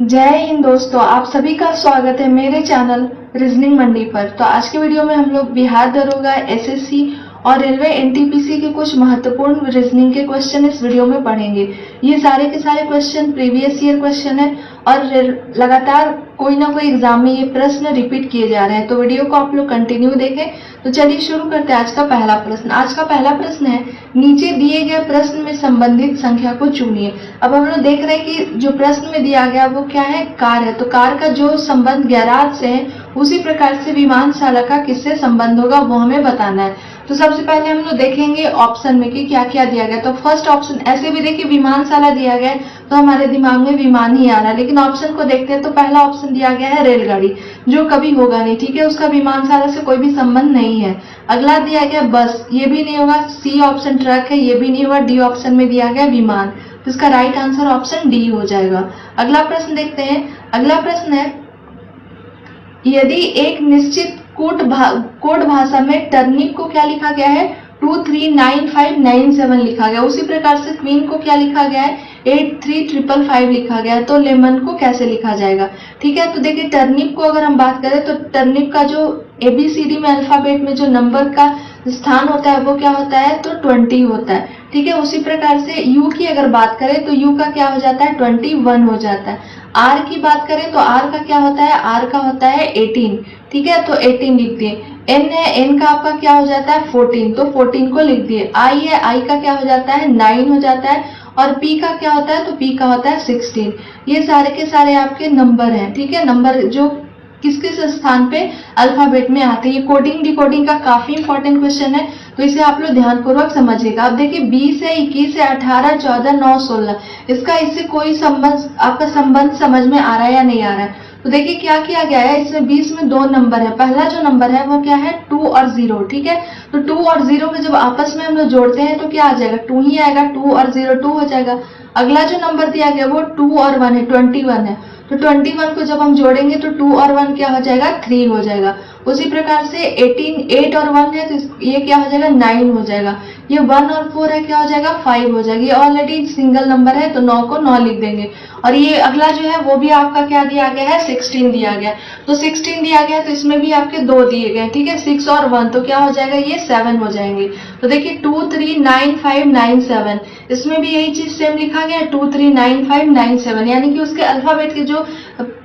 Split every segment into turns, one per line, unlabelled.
जय हिंद दोस्तों, आप सभी का स्वागत है मेरे चैनल रीजनिंग मंडी पर। तो आज के वीडियो में हम लोग बिहार दरोगा, एसएससी और रेलवे एनटीपीसी के कुछ महत्वपूर्ण रीजनिंग के क्वेश्चन इस वीडियो में पढ़ेंगे। ये सारे के सारे क्वेश्चन प्रीवियस ईयर क्वेश्चन है और लगातार कोई ना कोई एग्जाम में ये प्रश्न रिपीट किए जा रहे हैं। तो वीडियो को आप लोग कंटिन्यू देखें। तो चलिए शुरू करते हैं आज का पहला प्रश्न। आज का पहला प्रश्न है, नीचे दिए गए प्रश्न में संबंधित संख्या को चुनिए। अब हम लोग देख रहे हैं कि जो प्रश्न में दिया गया वो क्या है, कार है। तो कार का जो संबंध गैराज से है उसी प्रकार से विमानशाला का किससे संबंध होगा वो हमें बताना है। तो सबसे पहले हम लोग देखेंगे ऑप्शन में कि क्या क्या दिया गया। तो फर्स्ट ऑप्शन, ऐसे भी देखिए विमानशाला दिया गया है तो हमारे दिमाग में विमान ही आ रहा है, लेकिन ऑप्शन को देखते हैं तो पहला ऑप्शन दिया गया है रेलगाड़ी, जो कभी होगा नहीं, ठीक है, उसका विमानशाला से कोई भी संबंध नहीं है। अगला दिया गया बस, ये भी नहीं होगा। सी ऑप्शन ट्रक है, ये भी नहीं होगा। डी ऑप्शन में दिया गया विमान, तो इसका राइट आंसर ऑप्शन डी हो जाएगा। अगला प्रश्न देखते हैं। अगला प्रश्न है, यदि एक निश्चित कोड भाषा में टर्निप को क्या लिखा गया है, 239597 लिखा गया, उसी प्रकार से क्वीन को क्या लिखा गया है, 83555 लिखा गया है, तो लेमन को कैसे लिखा जाएगा। ठीक है, तो देखिए टर्निप को अगर हम बात करें तो टर्निप का जो एबीसीडी में अल्फाबेट में जो नंबर का स्थान होता है वो क्या होता है, तो 20 होता है। ठीक है, उसी प्रकार से यू की अगर बात करें तो यू का क्या हो जाता है, 21 हो जाता है। आर की बात करें तो आर का क्या होता है, आर का होता है 18। ठीक है, तो 18 लिख दिए। एन है, एन का आपका क्या हो जाता है 14, तो 14 को लिख दिए। आई है, आई का क्या हो जाता है 9 हो जाता है। और पी का क्या होता है, तो पी का होता है 16। ये सारे के सारे आपके नंबर हैं। ठीक है, नंबर जो किस किस स्थान पे अल्फाबेट में आते हैं। ये कोडिंग डिकोडिंग का काफी इंपॉर्टेंट क्वेश्चन है, तो इसे आप लोग ध्यानपूर्वक समझिएगा। अब देखिए 20 है, 21 है, 18, 14, 9, 16, इसका इससे कोई संबंध, आपका संबंध समझ में आ रहा है या नहीं आ रहा है। तो देखिए क्या किया गया है, इसमें 20 में दो नंबर है। पहला जो नंबर है वो क्या है, 2 और 0। ठीक है, तो 2 और 0 को जब आपस में हम लोग जोड़ते हैं तो क्या आ जाएगा, 2 ही आएगा। 2 और 0 2 हो जाएगा। अगला जो नंबर दिया गया वो 2 और 1 है, 21 है। तो 21 को जब हम जोड़ेंगे तो 2 और 1 क्या हो जाएगा, 3 हो जाएगा। उसी प्रकार से 18, 8 और 1 है तो ये क्या हो जाएगा, 9 हो जाएगा। ये 1 और 4 है, क्या हो जाएगा, 5 हो जाएगा। ये ऑलरेडी सिंगल नंबर है तो 9 को 9 लिख देंगे। और ये अगला जो है वो भी आपका क्या दिया गया है, 16 दिया गया। तो 16 दिया गया तो इसमें भी आपके 2 दिए गए। ठीक है, 6 और 1 तो क्या हो जाएगा, ये 7 हो जाएंगे। तो देखिए 239597, इसमें भी यही चीज सेम लिखा गया, 239597, यानी कि उसके अल्फाबेट के जो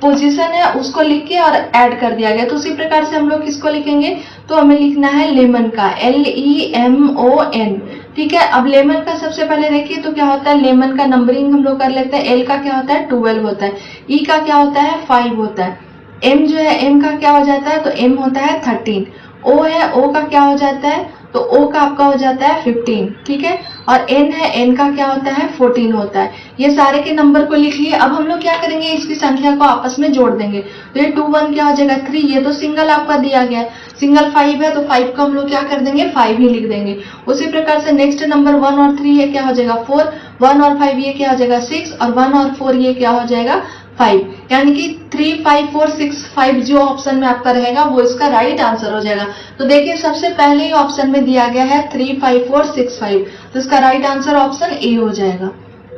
पोजीशन है उसको लिख के और ऐड कर दिया गया। तो उसी प्रकार से हम लोग किसको लिखेंगे, तो हमें लिखना है लेमन का, LEMON। ठीक है, अब लेमन का सबसे पहले देखिए तो क्या होता है, लेमन का नंबरिंग हम लोग कर लेते हैं। एल का क्या होता है 12 होता है, ई का क्या होता है 5 होता है, एम जो है एम का क्या हो जाता है, तो एम होता है 13। ओ है, ओ का क्या हो जाता है, तो ओ का आपका हो जाता है 15। ठीक है, और एन है, एन का क्या होता है 14 होता है। ये सारे के नंबर को लिख लिए। अब हम लोग क्या करेंगे, इसकी संख्या को आपस में जोड़ देंगे। तो ये 2 1 क्या हो जाएगा 3, ये तो सिंगल आपका दिया गया है, सिंगल 5 है तो 5 को हम लोग क्या कर देंगे, 5 ही लिख देंगे। उसी प्रकार से नेक्स्ट नंबर 1 और 3 है, क्या हो जाएगा 4, 1 और 5 ये क्या हो जाएगा 6, और 1 और 4 ये क्या हो जाएगा 5, यानी कि 3 5 4 6 5 जो ऑप्शन में आपका रहेगा वो इसका राइट आंसर हो जाएगा। तो देखिए सबसे पहले ही ऑप्शन में दिया गया है 3 5 4 6 5, तो इसका राइट आंसर ऑप्शन ए हो जाएगा।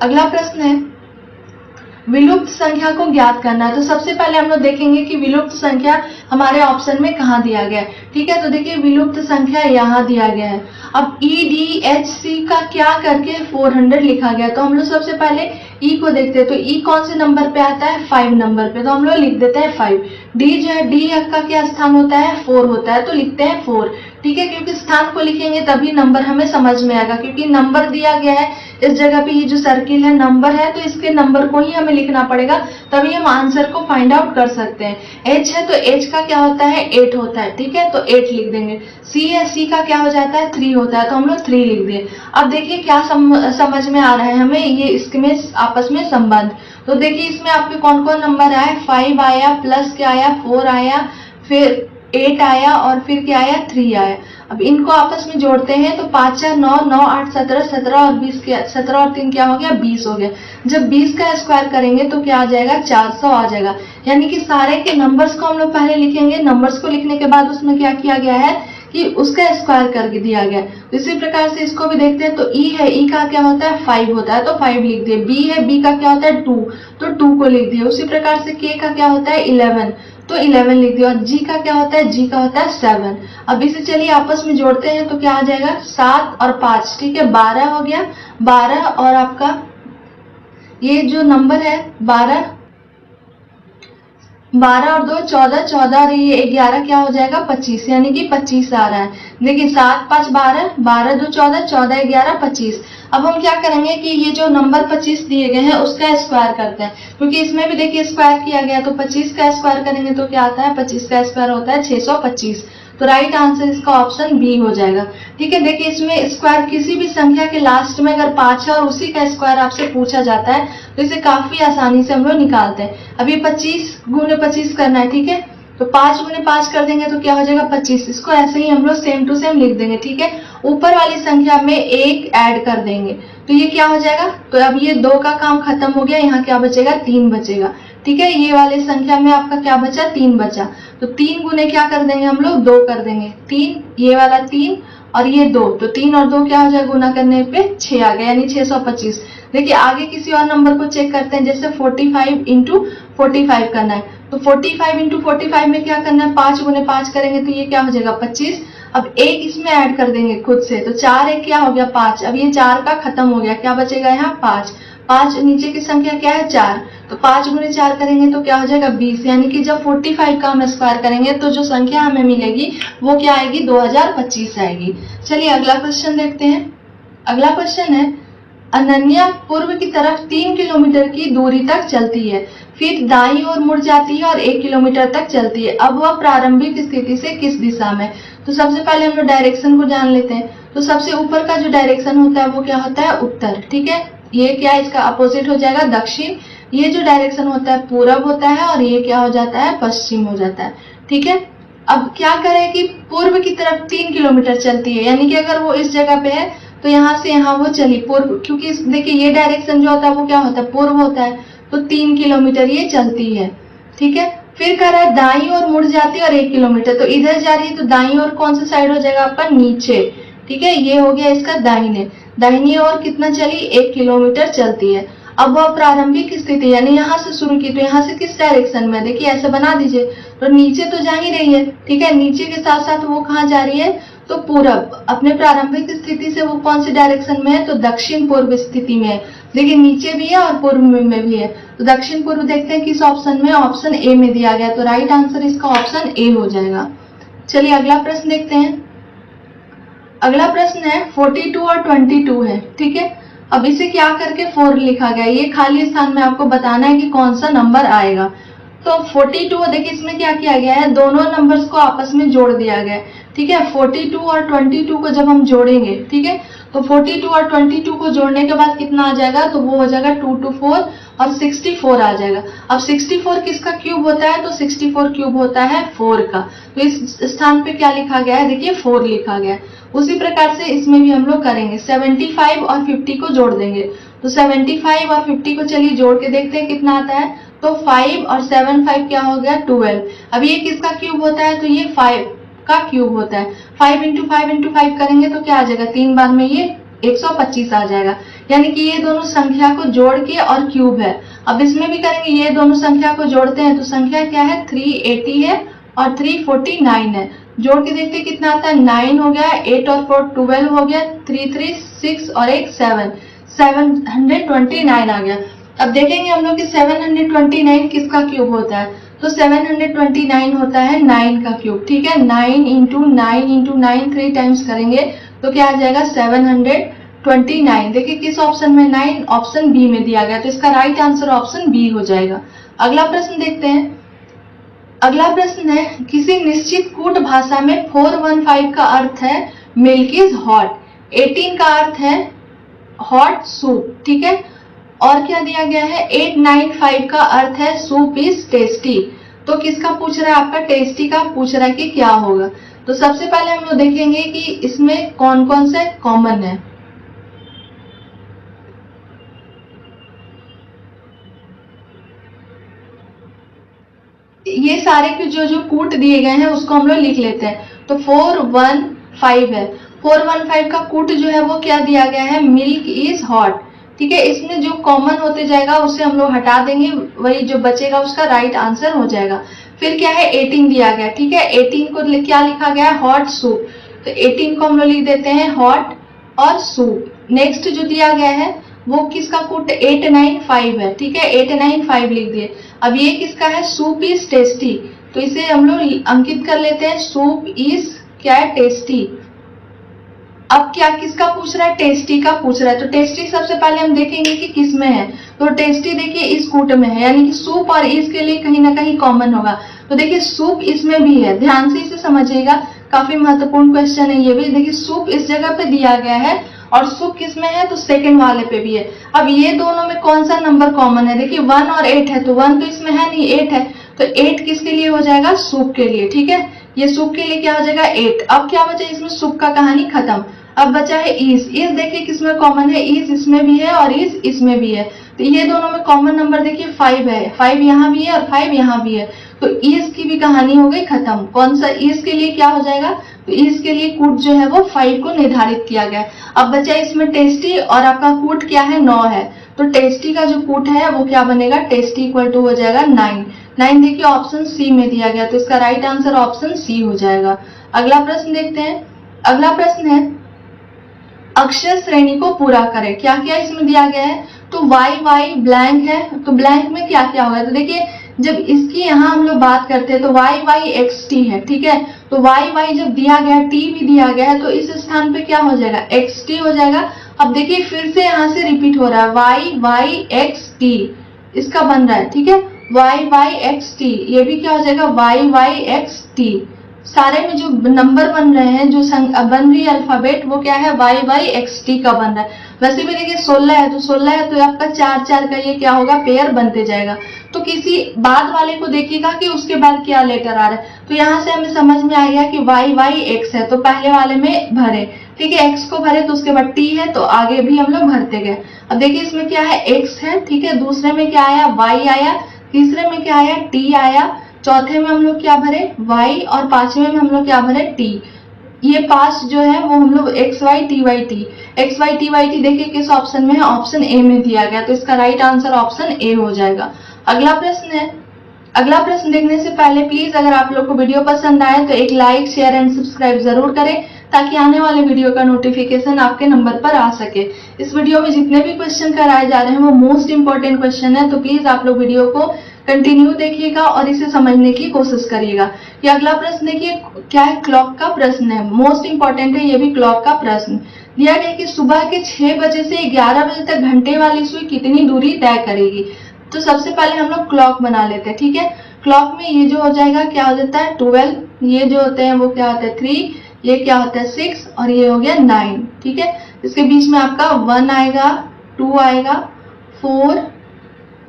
अगला प्रश्न है, विलुप्त संख्या को ज्ञात करना है। तो सबसे पहले हम लोग देखेंगे कि विलुप्त संख्या हमारे ऑप्शन में कहाँ दिया गया है। ठीक है, तो देखिए विलुप्त संख्या यहाँ दिया गया है। अब EDHC का क्या करके 400 लिखा गया, तो हम लोग सबसे पहले ई को देखते हैं। तो ई कौन से नंबर पे आता है, 5 नंबर पे, तो हम लोग लिख देते हैं 5। डी जो है, डी का क्या स्थान होता है 4 होता है, तो लिखते हैं 4। ठीक है, क्योंकि स्थान को लिखेंगे तभी नंबर हमें समझ में आएगा, क्योंकि नंबर दिया गया है इस जगह पे, ये जो सर्किल है नंबर है तो इसके नंबर को ही हमें लिखना पड़ेगा, तभी हम आंसर को फाइंड आउट कर सकते हैं। एच है तो एच का क्या होता है 8 होता है। ठीक है, तो 8 लिख देंगे। सी है, सी का क्या हो जाता है 3 होता है, तो हम लोग 3 लिख दिए। अब देखिए क्या समझ में आ रहा है हमें, ये इसमें आपस में संबंध। तो देखिए इसमें आपके कौन कौन नंबर आए, 5 आया, प्लस क्या आया 4 आया, फिर 8 आया, और फिर क्या आया 3 आया। अब इनको आपस में जोड़ते हैं तो 5 4 9 9 8 17, 17 और 20 क्या, 17 और 3 क्या हो गया 20 हो गया। जब 20 का स्क्वायर करेंगे तो क्या आ जाएगा 400 आ जाएगा। यानी कि सारे के नंबर्स को हम लोग पहले लिखेंगे, नंबर्स को लिखने के बाद उसमें क्या किया गया है कि उसका स्क्वायर करके दिया गया। तो इसी प्रकार से इसको भी देखते हैं। तो ई है, ई का क्या होता है 5 होता है तो 5 लिख दिए। बी है, बी का क्या होता है 2 तो 2 को लिख दिए। उसी प्रकार से के का क्या होता है 11 तो 11 लिख दिया। और जी का क्या होता है, जी का होता है 7। अब इसे चलिए आपस में जोड़ते हैं तो क्या आ जाएगा 7 और 5, ठीक है 12 हो गया। 12 और आपका ये जो नंबर है 12 और 2 14, 14 और ये 11 क्या हो जाएगा 25, यानी कि 25 आ रहा है। देखिए 7 5 12, 12 2 14, 14 11 25। अब हम क्या करेंगे कि ये जो नंबर 25 दिए गए हैं उसका स्क्वायर करते हैं, क्योंकि इसमें भी देखिए स्क्वायर किया गया। तो 25 का स्क्वायर करेंगे तो क्या आता है 25 का स्क्वायर होता है 625। तो राइट आंसर इसका ऑप्शन बी हो जाएगा। ठीक है, देखिए इसमें स्क्वायर किसी भी संख्या के लास्ट में अगर 5 है और उसी का स्क्वायर आपसे पूछा जाता है तो इसे काफी आसानी से हम लोग निकालते हैं। अब ये 25 गुणे 25 करना है, ठीक है तो 5 गुणे 5 कर देंगे तो क्या हो जाएगा 25। इसको ऐसे ही हम लोग सेम टू सेम लिख देंगे। ठीक है, ऊपर वाली संख्या में 1 ऐड कर देंगे तो ये क्या हो जाएगा। तो अब ये 2 का काम खत्म हो गया, यहाँ क्या बचेगा 3 बचेगा। ठीक है, ये वाली संख्या में आपका क्या बचा 3 बचा। तो 3 गुने क्या कर देंगे हम लोग 2 कर देंगे। 3 ये वाला 3 और ये 2 तो 3 और 2 क्या हो जाएगा गुना करने पे 6 आ गया, यानी 625। देखिए आगे किसी और नंबर को चेक करते हैं, जैसे 45 इंटू 45 करना है। तो 45 इंटू 45 में क्या करना है 5 गुने 5 करेंगे तो ये क्या हो जाएगा 25। अब 1 इसमें ऐड कर देंगे खुद से तो 4 1 क्या हो गया 5। अब ये 4 का खत्म हो गया, क्या बचेगा यहाँ 5। 5 नीचे की संख्या क्या है 4, तो 5 गुने 4 करेंगे तो क्या हो जाएगा 20। यानी कि जब 45 का हम स्क्वायर करेंगे तो जो संख्या हमें मिलेगी वो क्या आएगी 2025 आएगी। चलिए अगला क्वेश्चन देखते हैं। अगला क्वेश्चन है, अनन्या पूर्व की तरफ 3 किलोमीटर की दूरी तक चलती है, फिर दाईं ओर मुड़ जाती है और 1 किलोमीटर तक चलती है। अब वह प्रारंभिक स्थिति से किस दिशा में। तो सबसे पहले हम लोग डायरेक्शन को जान लेते हैं। तो सबसे ऊपर का जो डायरेक्शन होता है वो क्या होता है उत्तर। ठीक है, ये क्या है इसका अपोजिट हो जाएगा दक्षिण। ये जो डायरेक्शन होता है पूरब होता है और ये क्या हो जाता है पश्चिम हो जाता है। ठीक है, अब क्या करें कि पूर्व की तरफ 3 किलोमीटर चलती है, यानी कि अगर वो इस जगह पे है तो यहाँ से यहाँ वो चली पूर्व, क्योंकि देखिए ये डायरेक्शन जो होता है वो क्या होता है पूर्व होता है, तो 3 किलोमीटर ये चलती है। ठीक है, फिर कह रहा है दाईं ओर मुड़ जाती है और 1 किलोमीटर, तो इधर जा रही है तो दाईं ओर कौन सा साइड हो जाएगा आपका नीचे। ठीक है, ये हो गया इसका दाहिने। दाहिनी ओर कितना चली 1 किलोमीटर चलती है। अब वह प्रारंभिक स्थिति यानी यहाँ से शुरू की, तो यहाँ से किस डायरेक्शन में, देखिए ऐसे बना दीजिए तो नीचे तो जा ही रही है। ठीक है, नीचे के साथ साथ वो कहाँ जा रही है तो पूरब। अपने प्रारंभिक स्थिति से वो कौन सी डायरेक्शन में है तो दक्षिण पूर्व स्थिति में है। देखिए नीचे भी है और पूर्व में भी है, तो दक्षिण पूर्व देखते हैं किस ऑप्शन में, ऑप्शन ए में दिया गया। तो राइट आंसर इसका ऑप्शन ए हो जाएगा। चलिए अगला प्रश्न देखते हैं। अगला प्रश्न है 42 और 22 है। ठीक है, अब इसे क्या करके 4 लिखा गया, ये खाली स्थान में आपको बताना है कि कौन सा नंबर आएगा। तो 42 देखिए इसमें क्या किया गया है, दोनों नंबर्स को आपस में जोड़ दिया गया है। ठीक है, 42 और 22 को जब हम जोड़ेंगे, ठीक है तो 42 और 22 को जोड़ने के बाद कितना आ जाएगा, तो वो हो जाएगा 2 2 4 और 64 आ जाएगा। अब 64 किसका क्यूब होता है, तो 64 क्यूब होता है 4 का। तो इस स्थान पे क्या लिखा गया है, देखिए 4 लिखा गया है। उसी प्रकार से इसमें भी हम लोग करेंगे, 75 और 50 को जोड़ देंगे। तो 75 और 50 को चलिए जोड़ के देखते हैं कितना आता है। तो 5 और 7 5 क्या हो गया 12। अब ये किसका क्यूब होता है, तो ये 5 का क्यूब होता है। 5 इंटू 5 इंटू 5 करेंगे तो क्या आ जाएगा, 3 बार में ये 125 आ जाएगा। यानी कि ये दोनों संख्या को जोड़ के और क्यूब है। अब इसमें भी करेंगे, ये दोनों संख्या को जोड़ते हैं तो संख्या क्या है 380 है और 349 है। जोड़ के देखते हैं कितना आता है, 9 हो गया, 8 और 4 12 हो गया, 3 3 6 और 1 7 729 आ गया। अब देखेंगे हम लोग कि 729 किसका क्यूब होता है, तो 729 होता है 9 का क्यूब। ठीक है, 9 इंटू 9 इंटू 9 3 टाइम्स करेंगे तो क्या आ जाएगा 729। देखिए किस ऑप्शन में 9, ऑप्शन बी में दिया गया, तो इसका राइट आंसर ऑप्शन बी हो जाएगा। अगला प्रश्न देखते हैं। अगला प्रश्न है, किसी निश्चित कूट भाषा में 415 का अर्थ है मिल्क इज हॉट, 18 का अर्थ है हॉट सूप। ठीक है, और क्या दिया गया है 895 का अर्थ है सूप इज टेस्टी। तो किसका पूछ रहा है, आपका टेस्टी का पूछ रहा है कि क्या होगा। तो सबसे पहले हम लोग देखेंगे कि इसमें कौन कौन से कॉमन है। ये सारे के जो जो कूट दिए गए हैं उसको हम लोग लिख लेते हैं। तो 415 है। 415 का कूट जो है वो क्या दिया गया है, मिल्क इज हॉट। ठीक है, इसमें जो कॉमन होते जाएगा उसे हम लोग हटा देंगे, वही जो बचेगा उसका राइट आंसर हो जाएगा। फिर क्या है 18 दिया गया। ठीक है, 18 को क्या लिखा गया है, हॉट सूप। तो 18 को हम लोग लिख देते हैं हॉट और सूप। नेक्स्ट जो दिया गया है वो किसका कूट 895 है। ठीक है, 895 लिख दिए। अब ये किसका है, सूप इज टेस्टी, तो इसे हम लोग अंकित कर लेते हैं, सूप इज क्या है, टेस्टी। अब क्या किसका पूछ रहा है, टेस्टी का पूछ रहा है। तो टेस्टी सबसे पहले हम देखेंगे कि किस में है। तो टेस्टी देखिए इस कूट में है, यानी कि सूप और इस के लिए कहीं ना कहीं कॉमन होगा। तो देखिए सूप इसमें भी है, ध्यान से इसे समझिएगा, काफी महत्वपूर्ण क्वेश्चन है ये भी। देखिए सूप इस जगह पे दिया गया है और सूप किस में है, तो सेकंड वाले पे भी है। अब ये दोनों में कौन सा नंबर कॉमन है, देखिए 1 और 8 है, तो 1 तो इसमें है नहीं, 8 है, तो 8 किसके लिए हो जाएगा, सूप के लिए। ठीक है, ये सूप के लिए क्या हो जाएगा 8। अब क्या बचा इसमें, सूप का कहानी खत्म। अब बचा है इस देखिए किसमें कॉमन है, इस इसमें भी है और इस इसमें भी है। तो ये दोनों में कॉमन नंबर देखिए 5 है, 5 यहाँ भी है और 5 यहाँ भी है। तो इस की भी कहानी हो गई खत्म। कौन सा इस के लिए क्या हो जाएगा, तो इस के लिए कूट जो है वो 5 को निर्धारित किया गया है। अब बचा इसमें टेस्टी और आपका कूट क्या है 9 है। तो टेस्टी का जो कूट है वो क्या बनेगा, टेस्टी इक्वल टू हो जाएगा 9। 9 देखिए ऑप्शन सी में दिया गया, तो इसका राइट आंसर ऑप्शन सी हो जाएगा। अगला प्रश्न देखते हैं। अगला प्रश्न है अक्षर श्रेणी को पूरा करें। क्या क्या इसमें दिया गया है, तो वाई वाई ब्लैंक है, तो ब्लैंक में क्या क्या होगा, तो देखिए जब इसकी यहाँ हम लोग बात करते हैं तो वाई वाई एक्स टी है। ठीक है, तो वाई वाई जब दिया गया टी भी दिया गया है, तो इस स्थान पे क्या हो जाएगा, एक्स टी हो जाएगा। अब देखिए फिर से यहाँ से रिपीट हो रहा है, वाई वाई एक्स टी इसका बन रहा है। ठीक है, वाई वाई एक्स टी, ये भी क्या हो जाएगा, वाई वाई एक्स टी। सारे में जो नंबर बन रहे हैं, जो बन रही है अल्फाबेट, वो क्या है, वाई वाई एक्स टी का बन रहा है। वैसे भी देखिए 16 है, तो 16 है तो आपका 4 4 का ये क्या होगा, पेयर बनते जाएगा। तो किसी बाद वाले को देखिएगा कि उसके बाद क्या लेटर आ रहा है। तो यहाँ से हमें समझ में आ गया कि वाई वाई एक्स है, तो पहले वाले में भरे। ठीक है, एक्स को भरे, तो उसके बाद टी है, तो आगे भी हम लोग भरते गए। अब देखिए इसमें क्या है, एक्स है। ठीक है, दूसरे में क्या आया, वाई आया, तीसरे में क्या आया, टी आया, चौथे में हम लोग क्या भरे, y, और पांचवें में हम लोग क्या भरे, t। ये 5 जो है वो हम लोग X Y T Y T, X Y T Y T देखिए किस ऑप्शन में है, ऑप्शन ए में दिया गया, तो इसका राइट आंसर ऑप्शन ए हो जाएगा। अगला प्रश्न है। अगला प्रश्न देखने से पहले प्लीज अगर आप लोग को वीडियो पसंद आए तो एक लाइक शेयर एंड सब्सक्राइब जरूर करें, ताकि आने वाले वीडियो का नोटिफिकेशन आपके नंबर पर आ सके। इस वीडियो में जितने भी क्वेश्चन कराए जा रहे हैं वो मोस्ट इंपॉर्टेंट क्वेश्चन है, तो प्लीज आप लोग वीडियो को कंटिन्यू देखिएगा और इसे समझने की कोशिश करिएगा। ये अगला प्रश्न देखिए क्या है, क्लॉक का प्रश्न है, मोस्ट इंपॉर्टेंट है ये भी क्लॉक का प्रश्न। दिया गया कि सुबह के 6 बजे से 11 बजे तक घंटे वाली सुई कितनी दूरी तय करेगी। तो सबसे पहले हम लोग क्लॉक बना लेते हैं। ठीक है, क्लॉक में ये जो हो जाएगा क्या हो जाता है 12, ये जो होते हैं वो क्या होता है 3, ये क्या होता है 6 और ये हो गया 9। ठीक है, इसके बीच में आपका 1 आएगा, 2 आएगा, 4,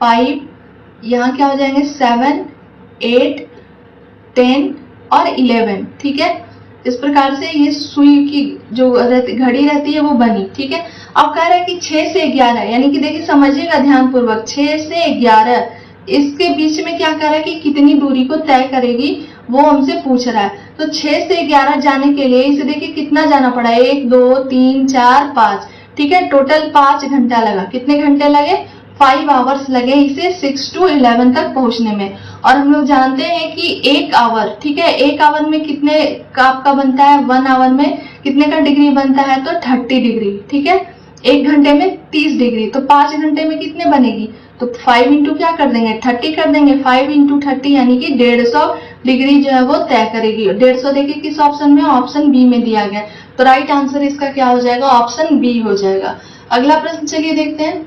5, यहाँ क्या हो जाएंगे 7, 8, 10 और 11। ठीक है, इस प्रकार से ये सुई की जो घड़ी रहती है वो बनी। ठीक है, अब कह रहा है कि 6 से 11, यानी कि देखिए समझिएगा ध्यान पूर्वक, 6 से 11 इसके बीच में क्या कह रहा है कि कितनी दूरी को तय करेगी, वो हमसे पूछ रहा है। तो 6 से 11 जाने के लिए इसे देखिए कितना जाना पड़ा, 1 2 3 4 5। ठीक है, टोटल 5 घंटा लगा। कितने घंटे लगे, 5 आवर्स लगे इसे 6 to 11 तक पहुंचने में। और हम लोग जानते हैं कि 1 आवर, ठीक है, 1 आवर में कितने का आपका बनता है, 1 आवर में कितने का डिग्री बनता है, तो 30 डिग्री। ठीक है, 1 घंटे में 30 डिग्री, तो 5 घंटे में कितने बनेगी, तो 5 इंटू क्या कर देंगे 30 कर देंगे, 5 इंटू 30 यानी कि 150 डिग्री जो है वो तय करेगी। 150 देखिए किस ऑप्शन में, ऑप्शन बी में दिया गया, तो राइट आंसर इसका क्या हो जाएगा, ऑप्शन बी हो जाएगा। अगला प्रश्न चलिए देखते हैं,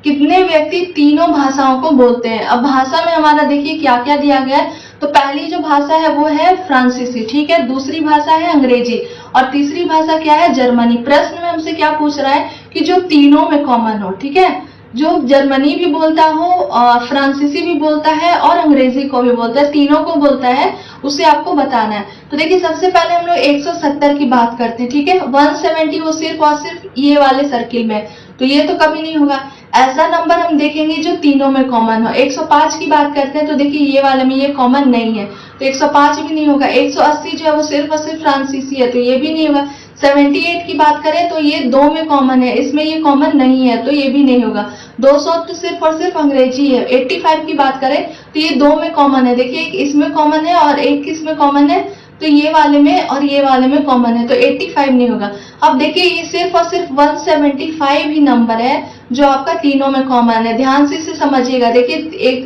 कितने व्यक्ति तीनों भाषाओं को बोलते हैं। अब भाषा में हमारा देखिए क्या क्या दिया गया है, तो पहली जो भाषा है वो है फ्रांसीसी। ठीक है, दूसरी भाषा है अंग्रेजी और तीसरी भाषा क्या है, जर्मनी। प्रश्न में हमसे क्या पूछ रहा है कि जो तीनों में कॉमन हो। ठीक है, जो जर्मनी भी बोलता हो, फ्रांसीसी भी बोलता है और अंग्रेजी को भी बोलता है, तीनों को बोलता है, उसे आपको बताना है। तो देखिए सबसे पहले हम लोग 170 की बात करते हैं। ठीक है, 170 वो सिर्फ और सिर्फ ये वाले सर्किल में, तो ये तो कभी नहीं होगा। ऐसा नंबर हम देखेंगे जो तीनों में कॉमन हो। 105 की बात करते हैं तो देखिए ये वाले में ये कॉमन नहीं है, तो 105 भी नहीं होगा। 180 जो है वो सिर्फ और सिर्फ फ्रांसीसी है, तो ये भी नहीं होगा। 78 की बात करें तो ये 2 में कॉमन है, इसमें ये कॉमन नहीं है, तो ये भी नहीं होगा। 200 तो सिर्फ और सिर्फ अंग्रेजी है। 85 की बात करें तो ये 2 में कॉमन है, देखिए एक इसमें कॉमन है और एक किसमें कॉमन है, तो ये वाले में और ये वाले में कॉमन है, तो 85 नहीं होगा। अब देखिए ये सिर्फ और सिर्फ 175 ही नंबर है जो आपका तीनों में कॉमन है। ध्यान से इसे समझिएगा। देखिए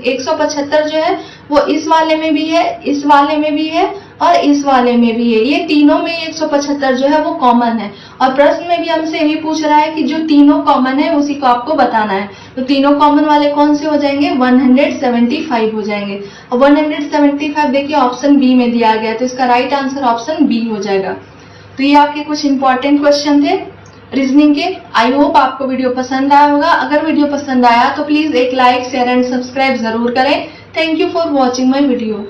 175 जो है वो इस वाले में भी है, इस वाले में भी है और इस वाले में भी है। ये तीनों में 175 जो है वो कॉमन है। और प्रश्न में भी हमसे यही पूछ रहा है कि जो तीनों कॉमन है उसी को आपको बताना है। तो तीनों कॉमन वाले कौन से हो जाएंगे, 175 हो जाएंगे। और 175 देखिए ऑप्शन बी में दिया गया है, तो इसका राइट आंसर ऑप्शन बी हो जाएगा। तो ये आपके कुछ इंपॉर्टेंट क्वेश्चन थे रीजनिंग के। आई होप आपको वीडियो पसंद आया होगा। अगर वीडियो पसंद आया तो प्लीज एक लाइक, शेयर एंड सब्सक्राइब जरूर करें। Thank you for watching my video.